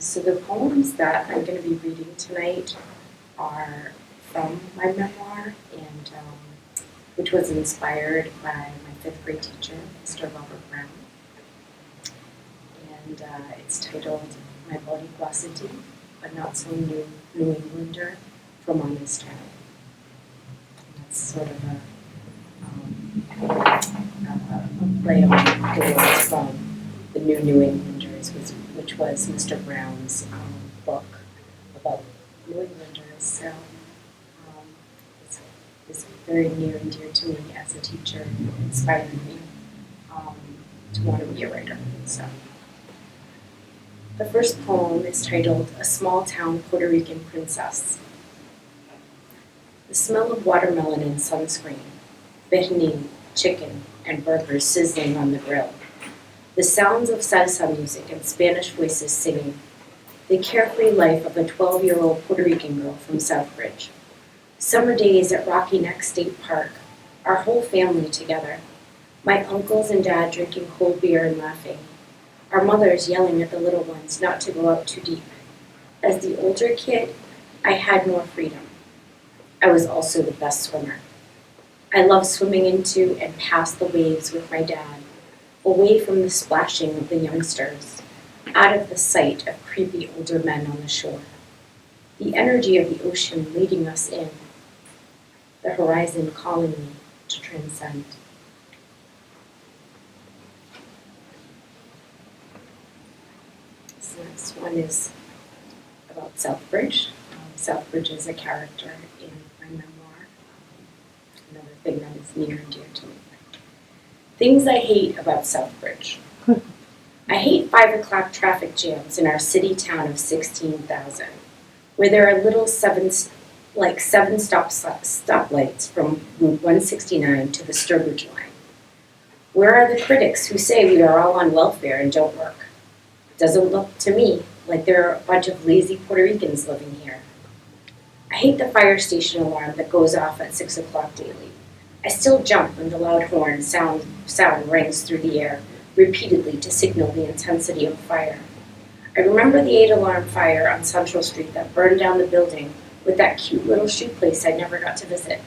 So the poems that I'm going to be reading tonight are from my memoir, and which was inspired by my fifth grade teacher, Mr. Robert Brown. And it's titled My Boricua City, but Not So New Englander from on this town. And that's sort of a play on the words from the New Englanders, which was Mr. Brown's book about New Englanders. So it's very near and dear to me as a teacher, and inspired me to want to be a writer. So the first poem is titled A Small Town Puerto Rican Princess. The smell of watermelon and sunscreen, pernil, chicken, and burgers sizzling on the grill. The sounds of salsa music and Spanish voices singing. The carefree life of a 12-year-old Puerto Rican girl from Southbridge. Summer days at Rocky Neck State Park, our whole family together. My uncles and dad drinking cold beer and laughing. Our mothers yelling at the little ones not to go out too deep. As the older kid, I had more freedom. I was also the best swimmer. I loved swimming into and past the waves with my dad, away from the splashing of the youngsters, out of the sight of creepy older men on the shore. The energy of the ocean leading us in, the horizon calling me to transcend. This next one is about Southbridge. Southbridge is a character in my memoir. Another thing that is near and dear to me. Things I hate about Southbridge. I hate 5 o'clock traffic jams in our city town of 16,000, where there are little seven stoplights from Route 169 to the Starlite line. Where are the critics who say we are all on welfare and don't work? It doesn't look to me like there are a bunch of lazy Puerto Ricans living here. I hate the fire station alarm that goes off at 6 o'clock daily. I still jump when the loud horn sound rings through the air, repeatedly to signal the intensity of fire. I remember the 8-alarm fire on Central Street that burned down the building with that cute little shoe place I never got to visit.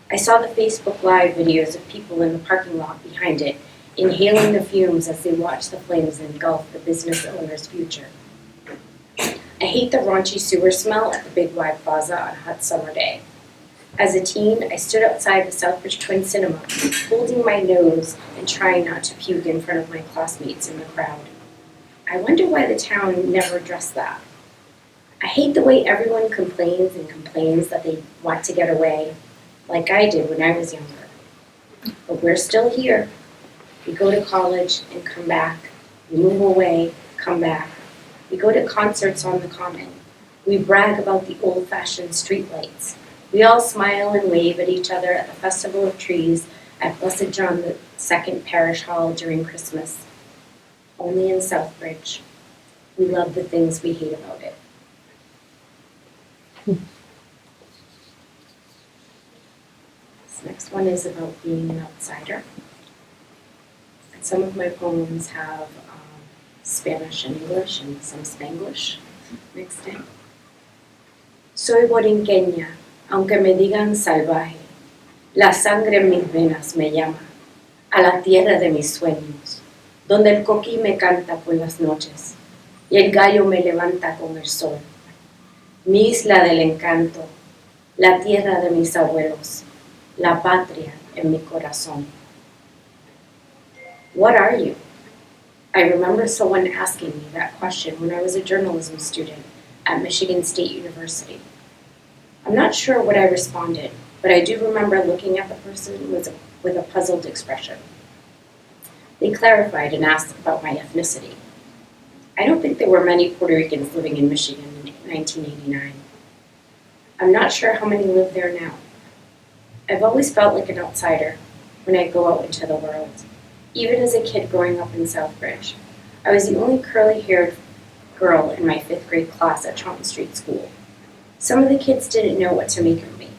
I saw the Facebook Live videos of people in the parking lot behind it, inhaling the fumes as they watched the flames engulf the business owner's future. I hate the raunchy sewer smell at the Big Y Plaza on a hot summer day. As a teen, I stood outside the Southbridge Twin Cinema, holding my nose and trying not to puke in front of my classmates in the crowd. I wonder why the town never addressed that. I hate the way everyone complains that they want to get away, like I did when I was younger. But we're still here. We go to college and come back. We move away, come back. We go to concerts on the Common. We brag about the old-fashioned streetlights. We all smile and wave at each other at the Festival of Trees at Blessed John II Parish Hall during Christmas. Only in Southbridge, we love the things we hate about it. This next one is about being an outsider. And some of my poems have Spanish and English and some Spanglish mixed in. Soy borinqueña, aunque me digan salvaje. La sangre en mis venas me llama a la tierra de mis sueños, donde el coquí me canta por las noches y el gallo me levanta con el sol. Mi isla del encanto, la tierra de mis abuelos, la patria en mi corazón. What are you? I remember someone asking me that question when I was a journalism student at Michigan State University. I'm not sure what I responded, but I do remember looking at the person with a puzzled expression. They clarified and asked about my ethnicity. I don't think there were many Puerto Ricans living in Michigan in 1989. I'm not sure how many live there now. I've always felt like an outsider when I go out into the world. Even as a kid growing up in Southbridge, I was the only curly-haired girl in my 5th grade class at Chauncey Street School. Some of the kids didn't know what to make of me.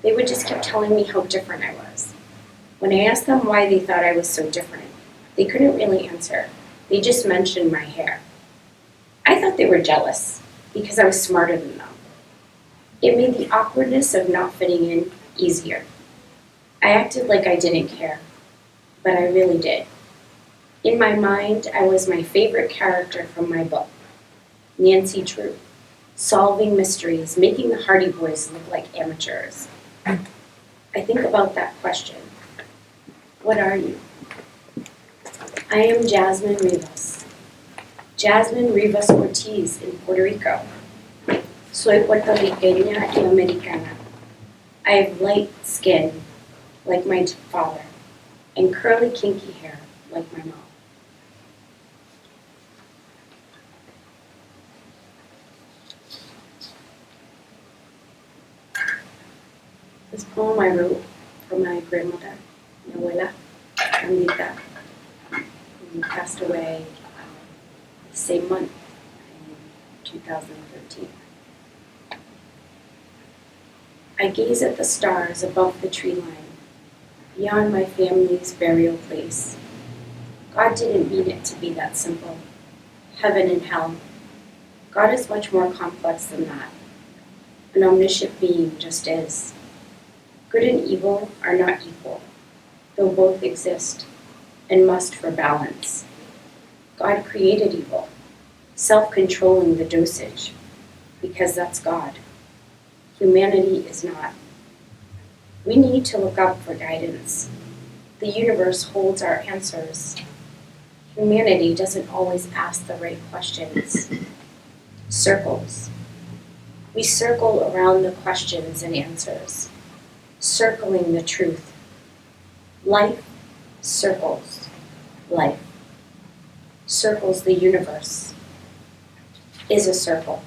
They would just keep telling me how different I was. When I asked them why they thought I was so different, they couldn't really answer. They just mentioned my hair. I thought they were jealous because I was smarter than them. It made the awkwardness of not fitting in easier. I acted like I didn't care, but I really did. In my mind, I was my favorite character from my book, Nancy Drew, solving mysteries, making the Hardy Boys look like amateurs. I think about that question. What are you? I am Jasmin Rivas. Jasmin Rivas Ortiz in Puerto Rico. Soy puertorriqueña y americana. I have light skin, like my father, and curly kinky hair, like my mom. This poem I wrote for my grandmother, mi abuela, Andita, who passed away the same month in 2013. I gaze at the stars above the tree line, beyond my family's burial place. God didn't mean it to be that simple. Heaven and hell. God is much more complex than that. An omniscient being just is. Good and evil are not equal, though both exist and must for balance. God created evil, self-controlling the dosage, because that's God. Humanity is not. We need to look up for guidance. The universe holds our answers. Humanity doesn't always ask the right questions. Circles. We circle around the questions and answers, circling the truth. Life circles life, circles the universe, is a circle.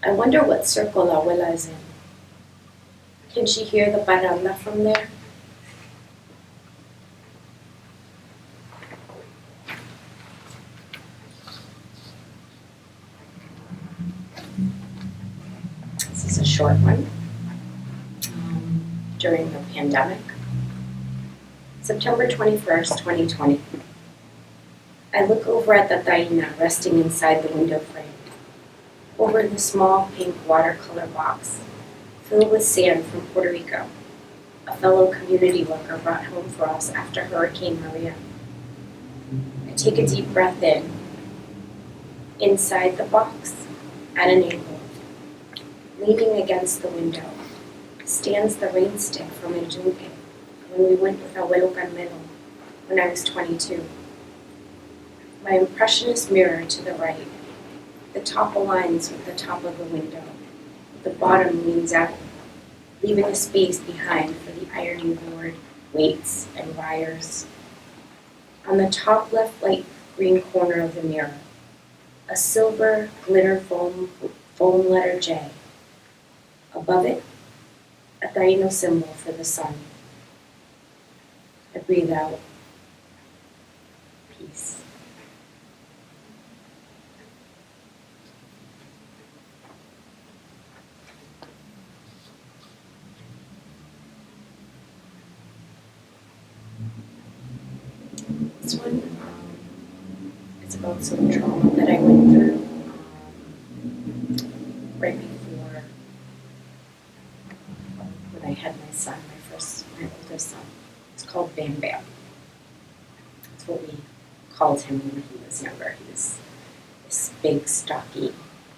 I wonder what circle Abuela is in. Can she hear the parranda from there? This is a short one. During the pandemic, September 21st, 2020. I look over at the taina resting inside the window frame, over the small pink watercolor box filled with sand from Puerto Rico, a fellow community worker brought home for us after Hurricane Maria. I take a deep breath in. Inside the box, at an angle, leaning against the window, stands the rain stick from El Yunque when we went with Abuelo Carmelo when I was 22. My impressionist mirror to the right. The top aligns with the top of the window. The bottom leans out, leaving a space behind for the ironing board, weights, and wires. On the top left light green corner of the mirror, a silver glitter foam letter J. Above it, a Taino symbol for the sun. I breathe out. Peace. This one, it's about some trauma that I went through right before when I had my son, my oldest son. It's called Bam Bam. That's what we called him when he was younger. He was this big, stocky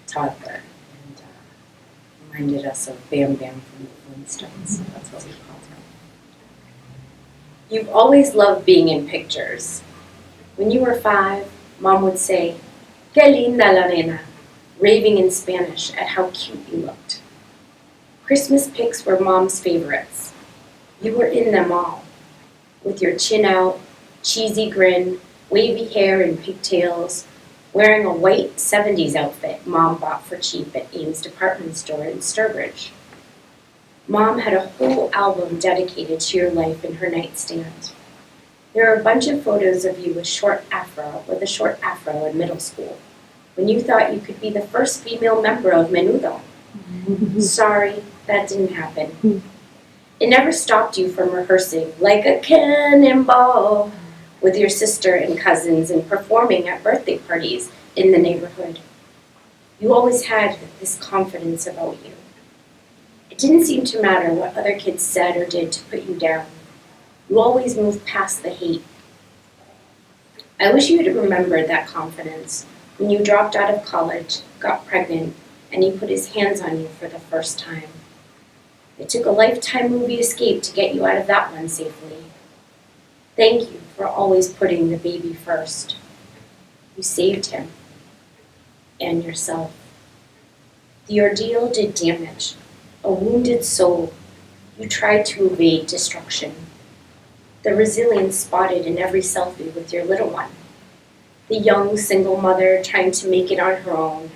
toddler, and reminded us of Bam Bam from the Flintstones. So that's what we called him. You've always loved being in pictures. When you were 5, Mom would say, "Qué linda la nena," raving in Spanish at how cute you looked. Christmas pics were Mom's favorites. You were in them all, with your chin out, cheesy grin, wavy hair and pigtails, wearing a white 70s outfit Mom bought for cheap at Ames department store in Starlite. Mom had a whole album dedicated to your life in her nightstand. There are a bunch of photos of you with a short afro in middle school, when you thought you could be the first female member of Menudo. Sorry, that didn't happen. It never stopped you from rehearsing like a cannonball with your sister and cousins and performing at birthday parties in the neighborhood. You always had this confidence about you. It didn't seem to matter what other kids said or did to put you down. You always moved past the hate. I wish you had remembered that confidence when you dropped out of college, got pregnant, and he put his hands on you for the first time. It took a Lifetime movie escape to get you out of that one safely. Thank you for always putting the baby first. You saved him and yourself. The ordeal did damage, a wounded soul. You tried to evade destruction. The resilience spotted in every selfie with your little one. The young single mother trying to make it on her own.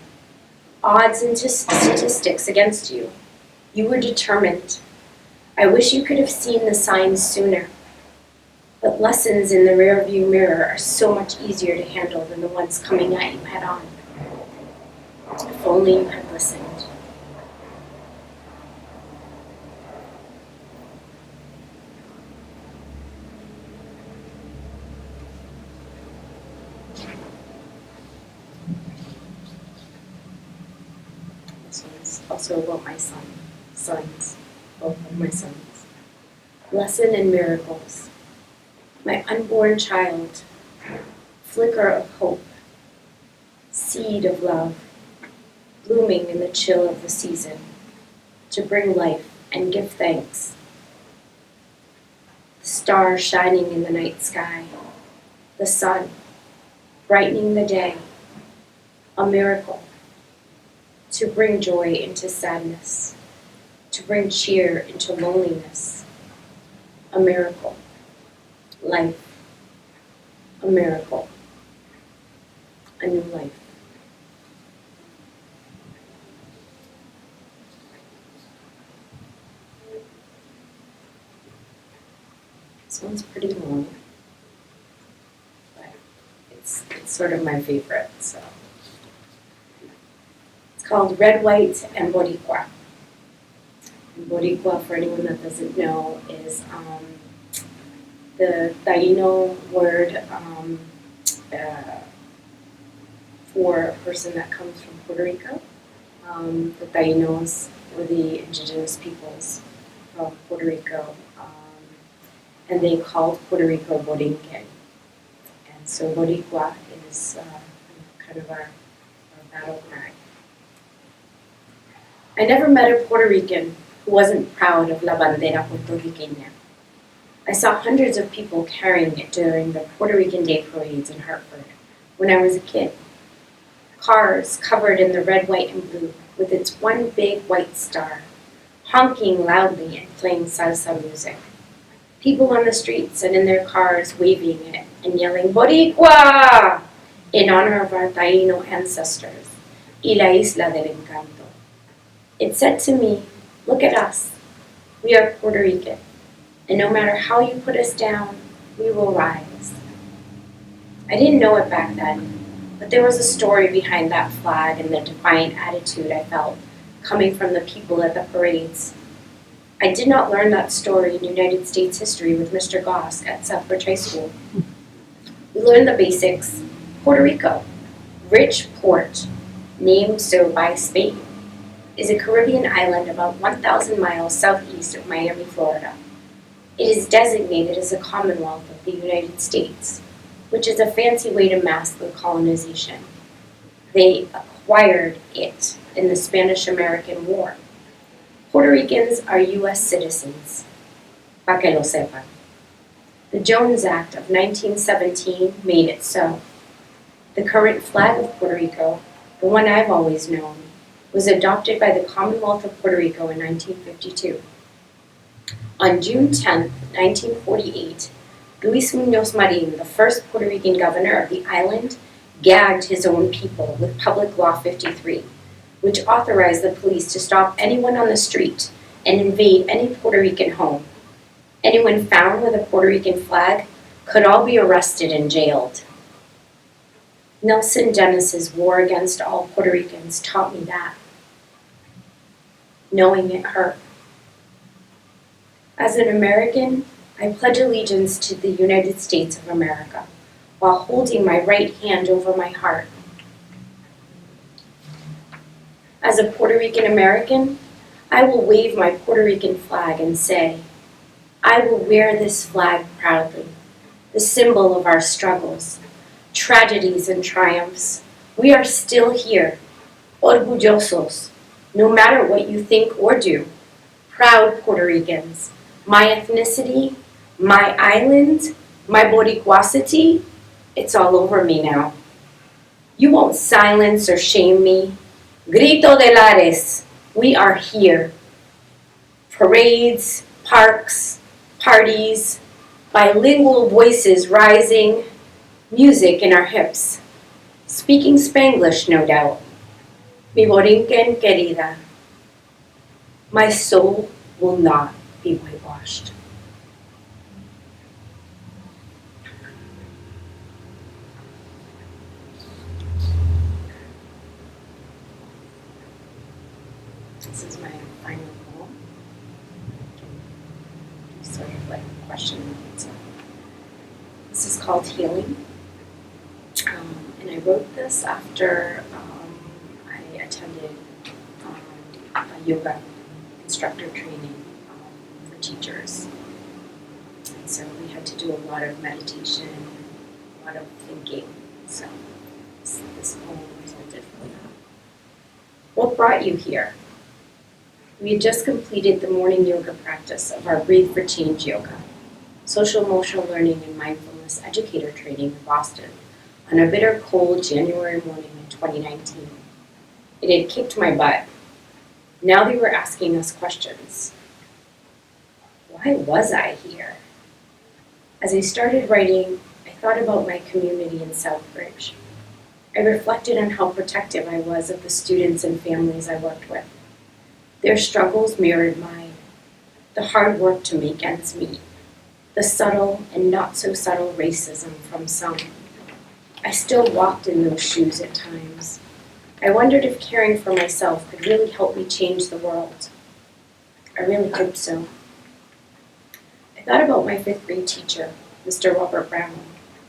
Odds and statistics against you. You were determined. I wish you could have seen the signs sooner. But lessons in the rearview mirror are so much easier to handle than the ones coming at you head on. If only you had listened. This one's also about my sons, both of my sons. Lesson in miracles. My unborn child, flicker of hope, seed of love, blooming in the chill of the season, to bring life and give thanks. The star shining in the night sky, the sun brightening the day, a miracle, to bring joy into sadness, to bring cheer into loneliness, a miracle. Life, a miracle, a new life. This one's pretty long, but it's sort of my favorite, so. It's called Red, White, and Boricua. And Boricua, for anyone that doesn't know, is the Taino word for a person that comes from Puerto Rico. The Tainos were the indigenous peoples from Puerto Rico, and they called Puerto Rico Borinquen. And so Boricua is kind of our battle cry. I never met a Puerto Rican who wasn't proud of La Bandera Puertorriqueña. I saw hundreds of people carrying it during the Puerto Rican Day parades in Hartford when I was a kid. Cars covered in the red, white, and blue with its one big white star, honking loudly and playing salsa music. People on the streets and in their cars waving it and yelling, Boricua! In honor of our Taino ancestors, y la Isla del Encanto. It said to me, look at us, we are Puerto Rican. And no matter how you put us down, we will rise. I didn't know it back then, but there was a story behind that flag and the defiant attitude I felt coming from the people at the parades. I did not learn that story in United States history with Mr. Gosk at Southbridge High School. We learned the basics. Puerto Rico, rich port, named so by Spain, is a Caribbean island about 1,000 miles southeast of Miami, Florida. It is designated as a Commonwealth of the United States, which is a fancy way to mask the colonization. They acquired it in the Spanish-American War. Puerto Ricans are U.S. citizens, pa que lo sepan. The Jones Act of 1917 made it so. The current flag of Puerto Rico, the one I've always known, was adopted by the Commonwealth of Puerto Rico in 1952. On June 10, 1948, Luis Muñoz Marin, the first Puerto Rican governor of the island, gagged his own people with Public Law 53, which authorized the police to stop anyone on the street and invade any Puerto Rican home. Anyone found with a Puerto Rican flag could all be arrested and jailed. Nelson Dennis's War Against All Puerto Ricans taught me that. Knowing it hurt. As an American, I pledge allegiance to the United States of America while holding my right hand over my heart. As a Puerto Rican American, I will wave my Puerto Rican flag and say, I will wear this flag proudly, the symbol of our struggles, tragedies and triumphs. We are still here, orgullosos, no matter what you think or do. Proud Puerto Ricans, my ethnicity, my island, my Boricuacity, it's all over me now. You won't silence or shame me. Grito de lares, we are here. Parades, parks, parties, bilingual voices rising, music in our hips. Speaking Spanglish, no doubt. Mi Borinquen querida. My soul will not be whitewashed. This is my final poem. Sort of like a question and answer. This is called Healing. And I wrote this after I attended a yoga instructor training for teachers. And so we had to do a lot of meditation, a lot of thinking. So this poem resulted from that. What brought you here? We had just completed the morning yoga practice of our Breathe for Change yoga, social emotional learning and mindfulness educator training in Boston on a bitter cold January morning in 2019. It had kicked my butt. Now they were asking us questions. Why was I here? As I started writing, I thought about my community in Southbridge. I reflected on how protective I was of the students and families I worked with. Their struggles mirrored mine. The hard work to make ends meet. The subtle and not so subtle racism from some. I still walked in those shoes at times. I wondered if caring for myself could really help me change the world. I really hope so. I thought about my 5th grade teacher, Mr. Robert Brown,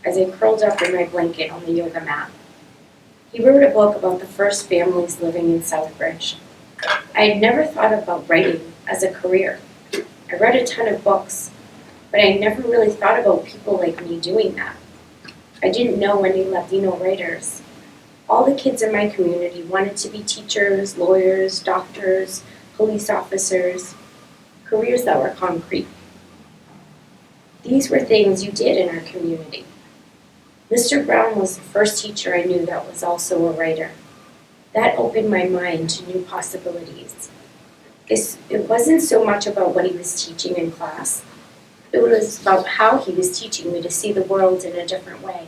as I curled up in my blanket on the yoga mat. He wrote a book about the first families living in Southbridge. I had never thought about writing as a career. I read a ton of books, but I never really thought about people like me doing that. I didn't know any Latino writers. All the kids in my community wanted to be teachers, lawyers, doctors, police officers, careers that were concrete. These were things you did in our community. Mr. Brown was the first teacher I knew that was also a writer. That opened my mind to new possibilities. It wasn't so much about what he was teaching in class. It was about how he was teaching me to see the world in a different way.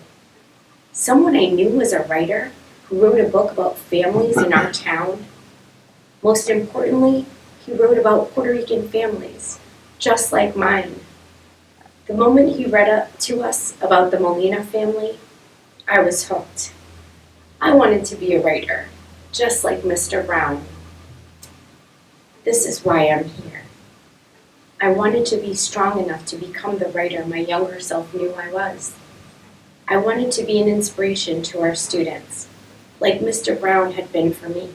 Someone I knew was a writer who wrote a book about families in our town. Most importantly, he wrote about Puerto Rican families, just like mine. The moment he read to us about the Molina family, I was hooked. I wanted to be a writer, just like Mr. Brown. This is why I'm here. I wanted to be strong enough to become the writer my younger self knew I was. I wanted to be an inspiration to our students, like Mr. Brown had been for me.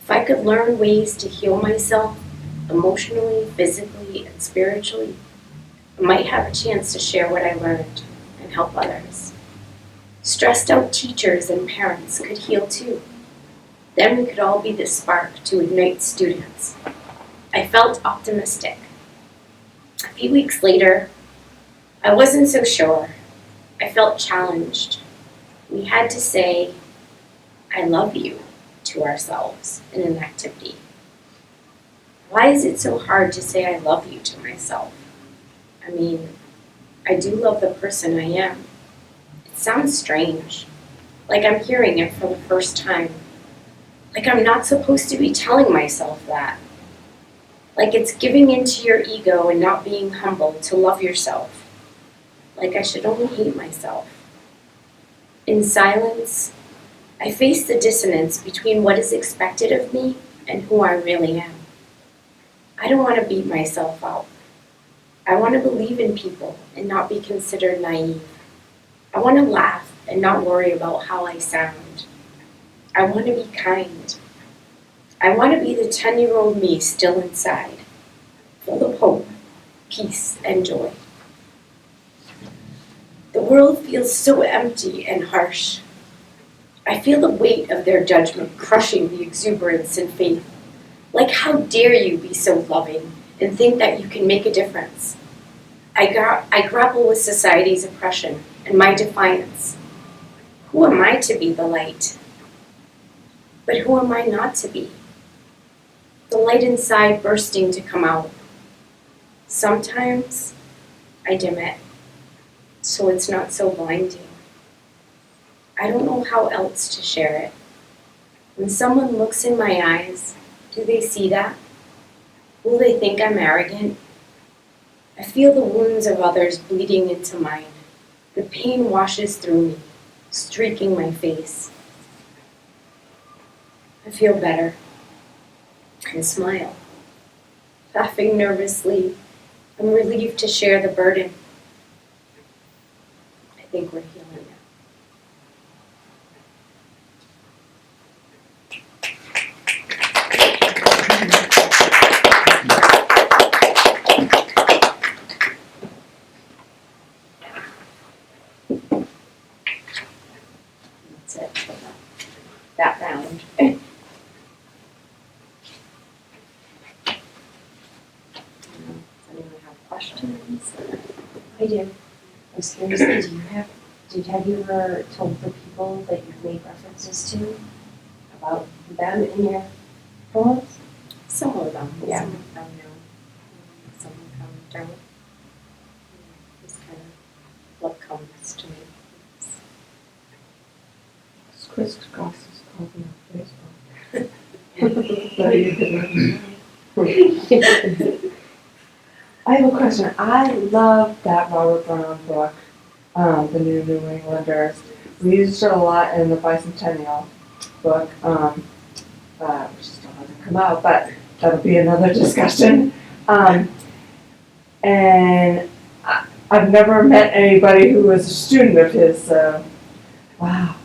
If I could learn ways to heal myself emotionally, physically, and spiritually, I might have a chance to share what I learned and help others. Stressed out teachers and parents could heal too. Then we could all be the spark to ignite students. I felt optimistic. A few weeks later, I wasn't so sure. I felt challenged. We had to say, I love you, to ourselves in an activity. Why is it so hard to say I love you to myself? I mean, I do love the person I am. It sounds strange, like I'm hearing it for the first time. Like I'm not supposed to be telling myself that. Like it's giving into your ego and not being humble to love yourself. Like I should only hate myself. In silence, I face the dissonance between what is expected of me and who I really am. I don't want to beat myself up. I want to believe in people and not be considered naive. I want to laugh and not worry about how I sound. I want to be kind. I want to be the 10-year-old me still inside, full of hope, peace, and joy. The world feels so empty and harsh. I feel the weight of their judgment crushing the exuberance and faith. Like, how dare you be so loving and think that you can make a difference? I grapple with society's oppression and my defiance. Who am I to be the light? But who am I not to be? The light inside bursting to come out. Sometimes I dim it, so it's not so blinding. I don't know how else to share it. When someone looks in my eyes, do they see that? Will they think I'm arrogant? I feel the wounds of others bleeding into mine. The pain washes through me, streaking my face. I feel better and smile. Laughing nervously, I'm relieved to share the burden. I think we're healing now. That's it for that round. Questions? I do. I was curious, have you ever told the people that you've made references to about them in your poems? Some of them, Yeah. some of them know. Some of them don't. It's kind of what comes to me. Chris Goss has called me on Facebook. So you can let me know. I have a question. I love that Robert Brown book, The New Englanders. We used it a lot in the Bicentennial book, which still hasn't come out, but that'll be another discussion. And I've never met anybody who was a student of his, so wow.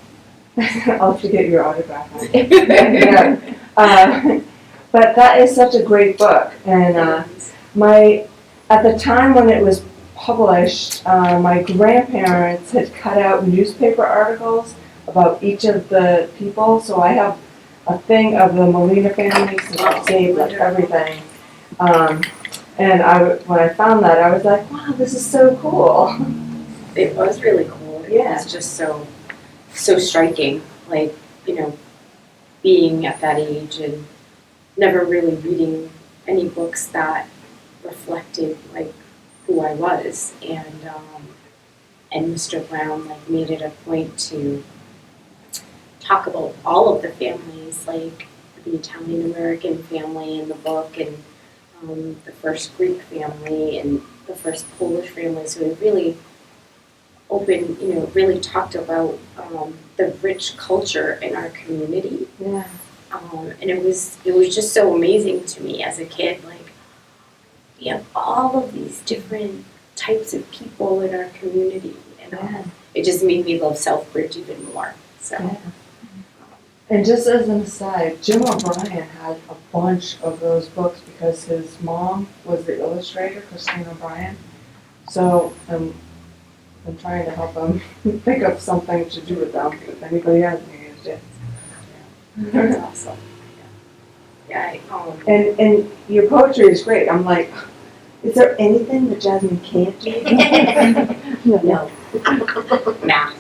I'll have to get your autograph on it. Yeah. But that is such a great book, and at the time when it was published, my grandparents had cut out newspaper articles about each of the people, so I have a thing of the Molina families that saved like everything. And when I found that, I was like, wow, this is so cool. It was really cool. It Yeah. was just so striking. Like, being at that age and never really reading any books that reflected like who I was, and Mr. Brown like made it a point to talk about all of the families, like the Italian American family in the book, and the first Greek family and the first Polish family. So it really opened, really talked about the rich culture in our community. Yeah. And it was just so amazing to me as a kid, like, we have all of these different types of people in our community, and it just made me love Southbridge even more. So, Yeah. And just as an aside, Jim O'Brien had a bunch of those books because his mom was the illustrator, Christine O'Brien. So I'm trying to help him think of something to do with them if anybody hasn't used it. that's awesome. Yeah. And your poetry is great. I'm like, is there anything that Jasmin can't do? No. Math.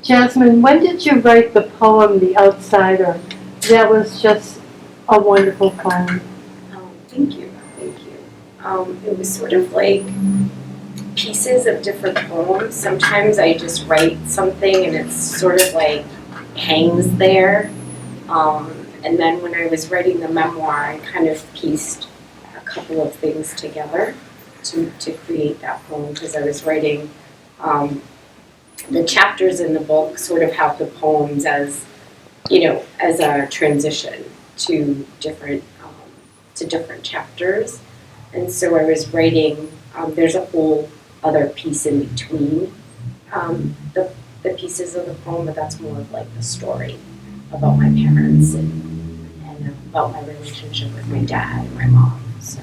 Jasmin, when did you write the poem The Outsider? That was just a wonderful poem. Thank you. It was sort of like pieces of different poems. Sometimes I just write something and it's sort of like hangs there. And then when I was writing the memoir, I kind of pieced a couple of things together to create that poem, because I was writing the chapters in the book sort of have the poems as a transition to different chapters. And so I was writing, there's a whole other piece in between the pieces of the poem, but that's more of like the story about my parents and about my relationship with my dad and my mom, so.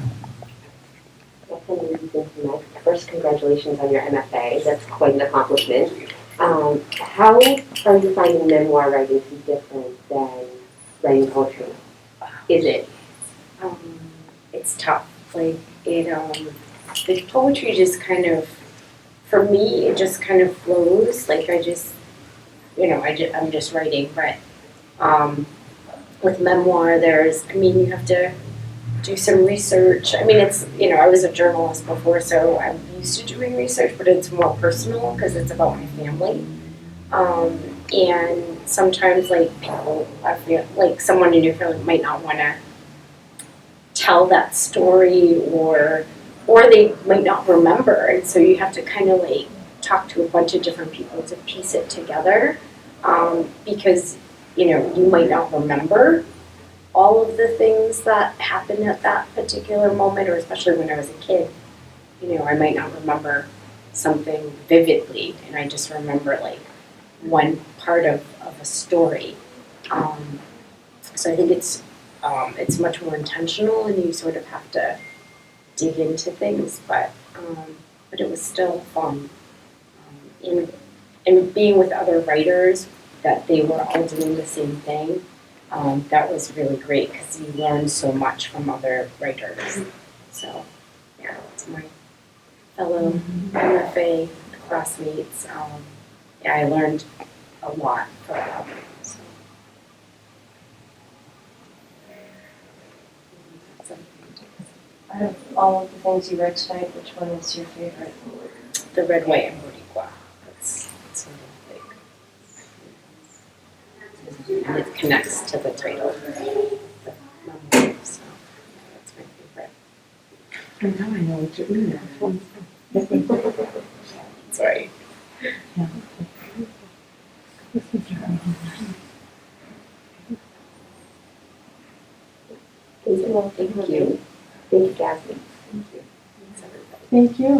Definitely reason for my first congratulations on your MFA. That's quite an accomplishment. How are you finding memoir writing to be different than writing poetry? Is it? It's tough. Like the poetry just kind of, for me, it just kind of flows. Like I just, I'm just writing. But with memoir, you have to do some research. I mean, I was a journalist before, so I'm used to doing research, but it's more personal because it's about my family. And sometimes, like, people, I feel like someone in your family might not want to tell that story, or they might not remember, and so you have to kind of like talk to a bunch of different people to piece it together, because you might not remember all of the things that happened at that particular moment, or especially when I was a kid, I might not remember something vividly, and I just remember like one part of a story. So I think it's much more intentional, and you sort of have to dig into things, but it was still fun. And being with other writers, that they were all doing the same thing, that was really great because you learn so much from other writers. So, yeah, it's my fellow MFA classmates. I learned a lot from them. So. Out of all of the things you read tonight, which one is your favorite? The Red, White, and Boricua. That's sort of big. And it connects to the title. The memoir, so that's my favorite. And now I know what you're doing. Sorry. Thank you. Thank you, Jasmin. Thanks, everybody. Thank you.